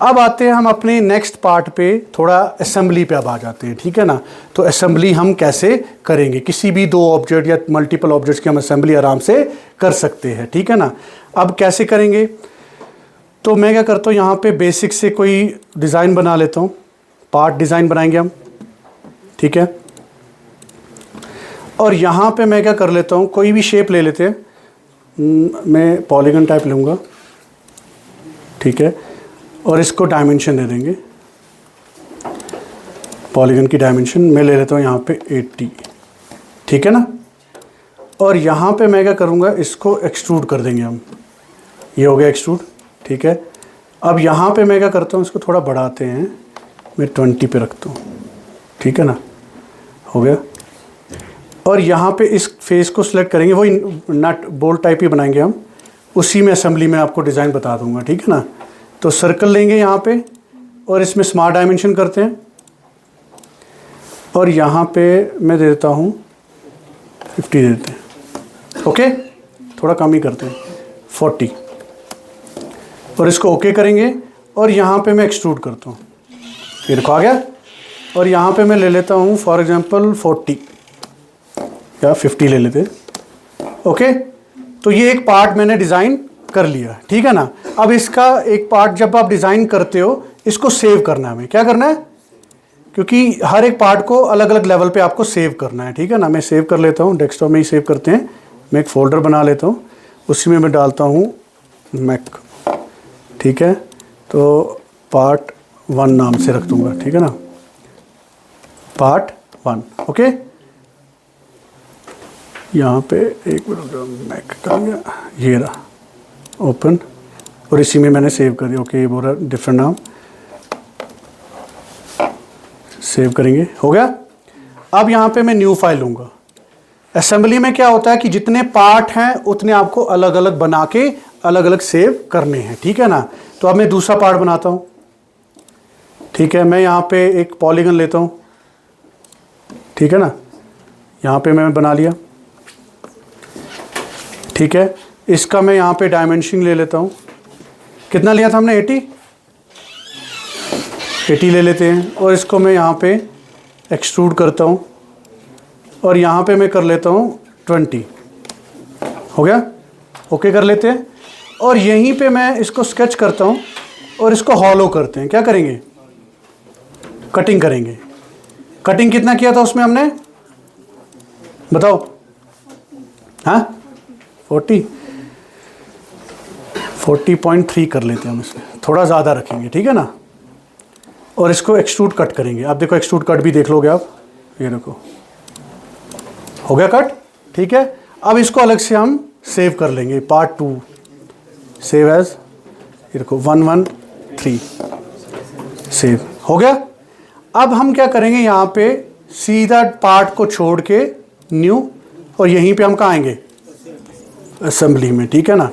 अब आते हैं हम अपने नेक्स्ट पार्ट पे, थोड़ा असेंबली पे अब आ जाते हैं, ठीक है ना। तो असेंबली हम कैसे करेंगे, किसी भी दो ऑब्जेक्ट या मल्टीपल ऑब्जेक्ट्स की हम असेंबली आराम से कर सकते हैं, ठीक है ना। अब कैसे करेंगे, तो मैं क्या करता हूँ, यहाँ पे बेसिक से कोई डिज़ाइन बना लेता हूँ, पार्ट डिज़ाइन बनाएंगे हम, ठीक है। और यहाँ पे मैं क्या कर लेता हूँ, कोई भी शेप ले लेते हैं, मैं पॉलीगन टाइप लूँगा, ठीक है। और इसको डायमेंशन दे देंगे, पॉलीगन की डायमेंशन मैं ले लेता हूँ यहाँ पे 80, ठीक है ना। और यहाँ पे मैं क्या करूँगा, इसको एक्सट्रूड कर देंगे हम, ये हो गया एक्सट्रूड, ठीक है। अब यहाँ पे मैं क्या करता हूँ, इसको थोड़ा बढ़ाते हैं, मैं 20 पे रखता हूँ, ठीक है ना, हो गया। और यहाँ पे इस फेस को सिलेक्ट करेंगे, वही नट बोल्ट टाइप ही बनाएंगे हम, उसी में असेंबली में आपको डिज़ाइन बता दूंगा, ठीक है ना। तो सर्कल लेंगे यहाँ पे और इसमें स्मार्ट डायमेंशन करते हैं, और यहाँ पे मैं दे देता हूँ 50 दे देते हैं, ओके, थोड़ा कम ही करते हैं 40, और इसको ओके करेंगे। और यहाँ पे मैं एक्सट्रूड करता हूँ, ये देखो आ गया। और यहाँ पे मैं ले लेता हूँ फॉर एग्जांपल 40 या 50 ले लेते हैं, ओके। तो ये एक पार्ट मैंने डिज़ाइन कर लिया, ठीक है ना। अब इसका एक पार्ट जब आप डिज़ाइन करते हो, इसको सेव करना है, हमें क्या करना है, क्योंकि हर एक पार्ट को अलग अलग लेवल पे आपको सेव करना है, ठीक है ना। मैं सेव कर लेता हूँ, डेस्कटॉप में ही सेव करते हैं, मैं एक फ़ोल्डर बना लेता हूँ, उसी में मैं डालता हूँ मैक, ठीक है। तो पार्ट 1 नाम से रख दूँगा, ठीक है ना, पार्ट 1, ओके। यहाँ पे एक मिनट मैक करेंगे, ये रहा ओपन, और इसी में मैंने सेव कर दिया, ओके। ये बोल रहा डिफरेंट नाम, सेव करेंगे, हो गया। अब यहाँ पे मैं न्यू फाइल लूँगा। असेंबली में क्या होता है कि जितने पार्ट हैं उतने आपको अलग अलग बना के अलग अलग सेव करने हैं, ठीक है ना। तो अब मैं दूसरा पार्ट बनाता हूँ, ठीक है। मैं यहाँ पे एक पॉलीगन लेता हूँ, ठीक है ना, यहाँ पे मैं बना लिया, ठीक है। इसका मैं यहाँ पे डायमेंशन ले लेता हूँ, कितना लिया था हमने, 80 ले लेते हैं। और इसको मैं यहाँ पे एक्सट्रूड करता हूँ, और यहाँ पे मैं कर लेता हूँ 20, हो गया, ओके कर लेते हैं। और यहीं पे मैं इसको स्केच करता हूँ, और इसको हॉलो करते हैं, क्या करेंगे, कटिंग करेंगे। कटिंग कितना किया था उसमें हमने, बताओ, हाँ 40.3 कर लेते हैं हम, इसमें थोड़ा ज़्यादा रखेंगे, ठीक है ना। और इसको एक्सट्रूड कट करेंगे, आप देखो एक्सट्रूड कट भी देख लोगे आप, ये देखो हो गया कट, ठीक है। अब इसको अलग से हम सेव कर लेंगे, पार्ट 2 सेव एज, ये देखो 113 सेव हो गया। अब हम क्या करेंगे, यहाँ पे सीधा पार्ट को छोड़ के न्यू, और यहीं पे हम कहाँ आएंगे, असेंबली में, ठीक है ना।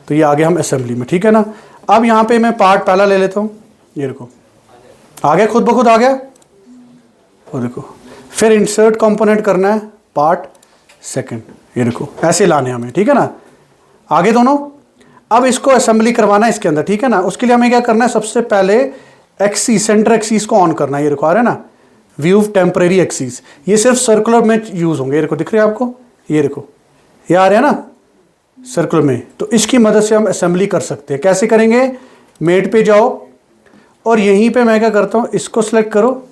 तो ये आगे हम असेंबली में, ठीक है ना। अब यहाँ पे मैं पार्ट पहला ले लेता हूँ, ये देखो आ गया, खुद ब खुद आ गया, वो देखो। फिर इंसर्ट कंपोनेंट करना है, पार्ट सेकंड, ये देखो ऐसे लाने हमें, ठीक है ना, आगे दोनों। अब इसको असेंबली करवाना है इसके अंदर, ठीक है ना। उसके लिए हमें क्या करना है, सबसे पहले एक्सीस, सेंटर एक्सीस को ऑन करना है, ये देखो आ रहा है ना, व्यू टेम्परेरी एक्सीस, ये सिर्फ सर्कुलर में यूज होंगे, ये देखो दिख रहे हैं आपको, ये देखो ये आ रहे हैं ना सर्कुलर में। तो इसकी मदद से हम असेंबली कर सकते हैं। कैसे करेंगे, मेट पे जाओ, और यहीं पे मैं क्या करता हूँ, इसको सिलेक्ट करो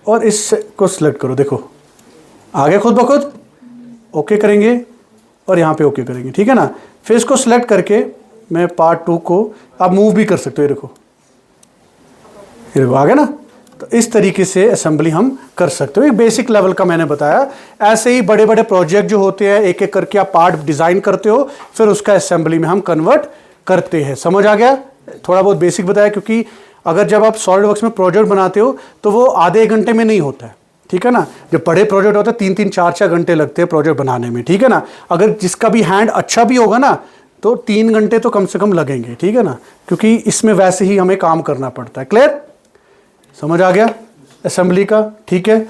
और इसको सिलेक्ट करो, देखो आ गया खुद ब खुद, ओके करेंगे और यहाँ पे ओके करेंगे, ठीक है ना। फिर इसको सिलेक्ट करके मैं पार्ट 2 को आप मूव भी कर सकते हो, ये देखो आ गया ना। तो इस तरीके से असेंबली हम कर सकते हो, एक बेसिक लेवल का मैंने बताया। ऐसे ही बड़े बड़े प्रोजेक्ट जो होते हैं, एक एक करके आप पार्ट डिज़ाइन करते हो, फिर उसका असेंबली में हम कन्वर्ट करते हैं। समझ आ गया, थोड़ा बहुत बेसिक बताया, क्योंकि अगर जब आप सॉलिडवर्क्स में प्रोजेक्ट बनाते हो तो वो आधे 1 घंटे में नहीं होता है, ठीक है ना। जब बड़े प्रोजेक्ट होते हैं 3-3, 4-4 घंटे लगते हैं प्रोजेक्ट बनाने में, ठीक है ना। अगर जिसका भी हैंड अच्छा भी होगा ना, तो 3 घंटे तो कम से कम लगेंगे, ठीक है ना, क्योंकि इसमें वैसे ही हमें काम करना पड़ता है। क्लियर, समझ आ गया असेंबली का, ठीक है।